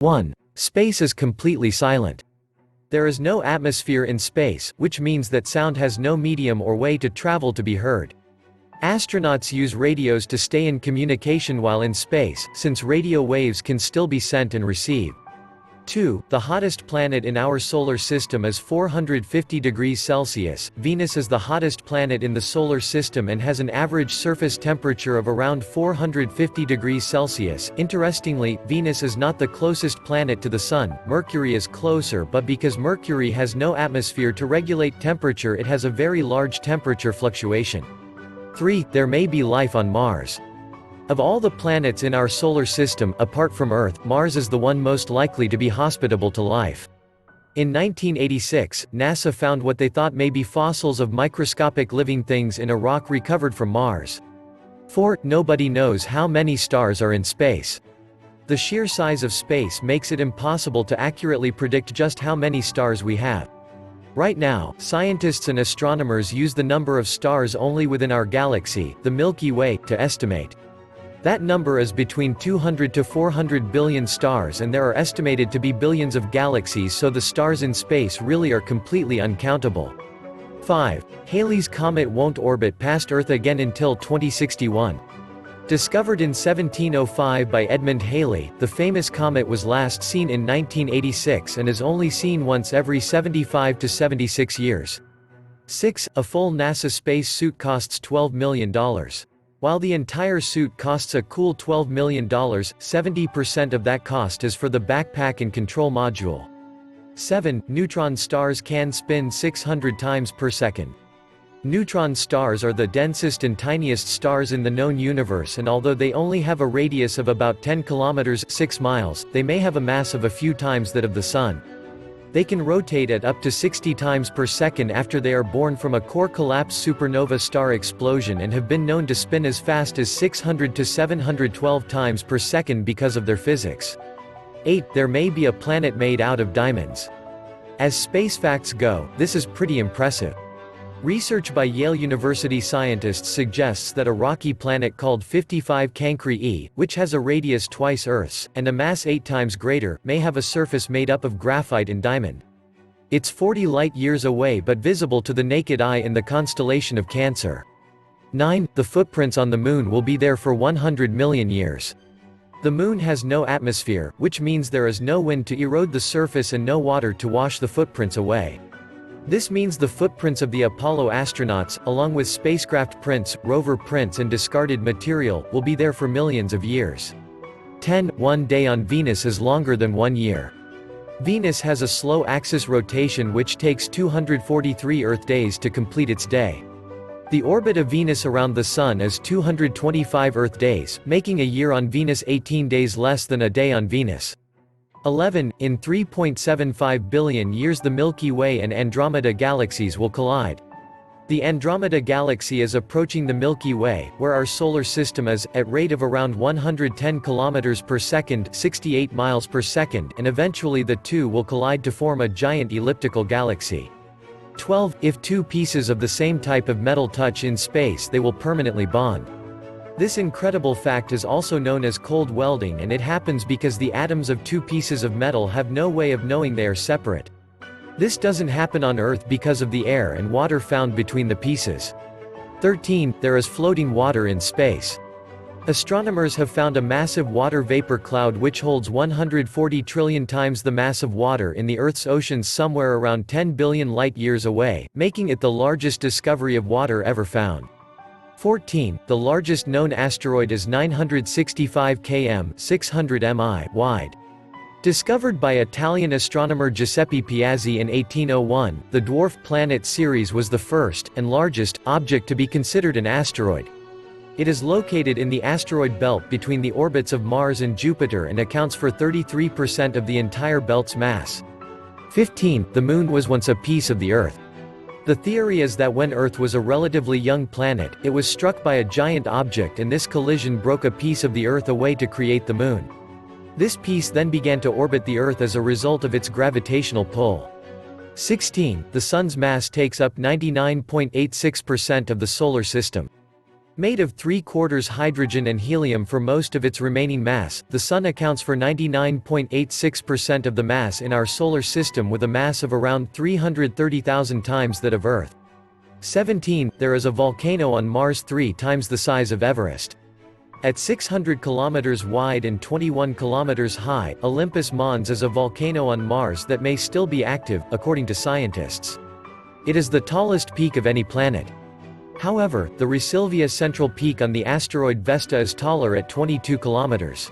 1. Space is completely silent. There is no atmosphere in space, which means that sound has no medium or way to travel to be heard. Astronauts use radios to stay in communication while in space, since radio waves can still be sent and received. 2. The hottest planet in our solar system is 450 degrees Celsius. Venus is the hottest planet in the solar system and has an average surface temperature of around 450 degrees Celsius. Interestingly, Venus is not the closest planet to the Sun. Mercury is closer, but because Mercury has no atmosphere to regulate temperature, it has a very large temperature fluctuation. 3. There may be life on Mars. Of all the planets in our solar system, apart from Earth, Mars is the one most likely to be hospitable to life. In 1986, NASA found what they thought may be fossils of microscopic living things in a rock recovered from Mars. 4. Nobody knows how many stars are in space. The sheer size of space makes it impossible to accurately predict just how many stars we have. Right now, scientists and astronomers use the number of stars only within our galaxy, the Milky Way, to estimate. That number is between 200 to 400 billion stars, and there are estimated to be billions of galaxies, so the stars in space really are completely uncountable. 5. Halley's Comet won't orbit past Earth again until 2061. Discovered in 1705 by Edmund Halley, the famous comet was last seen in 1986 and is only seen once every 75 to 76 years. 6. A full NASA space suit costs $12 million. While the entire suit costs a cool $12 million, 70% of that cost is for the backpack and control module. 7. Neutron stars can spin 600 times per second. Neutron stars are the densest and tiniest stars in the known universe, and although they only have a radius of about 10 kilometers (6 miles), they may have a mass of a few times that of the Sun. They can rotate at up to 60 times per second after they are born from a core collapse supernova star explosion, and have been known to spin as fast as 600 to 712 times per second because of their physics. 8. There may be a planet made out of diamonds. As space facts go, this is pretty impressive. Research by Yale University scientists suggests that a rocky planet called 55 Cancri E, which has a radius twice Earth's, and a mass 8 times greater, may have a surface made up of graphite and diamond. It's 40 light-years away but visible to the naked eye in the constellation of Cancer. 9. The footprints on the Moon will be there for 100 million years. The Moon has no atmosphere, which means there is no wind to erode the surface and no water to wash the footprints away. This means the footprints of the Apollo astronauts, along with spacecraft prints, rover prints and discarded material, will be there for millions of years. 10. 1 day on Venus is longer than 1 year. Venus has a slow axis rotation which takes 243 Earth days to complete its day. The orbit of Venus around the Sun is 225 Earth days, making a year on Venus 18 days less than a day on Venus. 11. In 3.75 billion years the Milky Way and Andromeda galaxies will collide. The Andromeda galaxy is approaching the Milky Way, where our solar system is, at rate of around 110 kilometers per second, 68 miles per second, and eventually the two will collide to form a giant elliptical galaxy. 12. If two pieces of the same type of metal touch in space, they will permanently bond. This incredible fact is also known as cold welding, and it happens because the atoms of two pieces of metal have no way of knowing they are separate. This doesn't happen on Earth because of the air and water found between the pieces. 13. There is floating water in space. Astronomers have found a massive water vapor cloud which holds 140 trillion times the mass of water in the Earth's oceans somewhere around 10 billion light-years away, making it the largest discovery of water ever found. 14. The largest known asteroid is 965 km 600 mi wide. Discovered by Italian astronomer Giuseppe Piazzi in 1801, the dwarf planet Ceres was the first, and largest, object to be considered an asteroid. It is located in the asteroid belt between the orbits of Mars and Jupiter and accounts for 33% of the entire belt's mass. 15. The Moon was once a piece of the Earth. The theory is that when Earth was a relatively young planet, it was struck by a giant object, and this collision broke a piece of the Earth away to create the Moon. This piece then began to orbit the Earth as a result of its gravitational pull. 16. The Sun's mass takes up 99.86% of the solar system. Made of 3/4 hydrogen and helium for most of its remaining mass, the Sun accounts for 99.86% of the mass in our solar system with a mass of around 330,000 times that of Earth. 17. There is a volcano on Mars 3 times the size of Everest. At 600 kilometers wide and 21 kilometers high, Olympus Mons is a volcano on Mars that may still be active, according to scientists. It is the tallest peak of any planet. However, the Resilvia central peak on the asteroid Vesta is taller at 22 kilometers.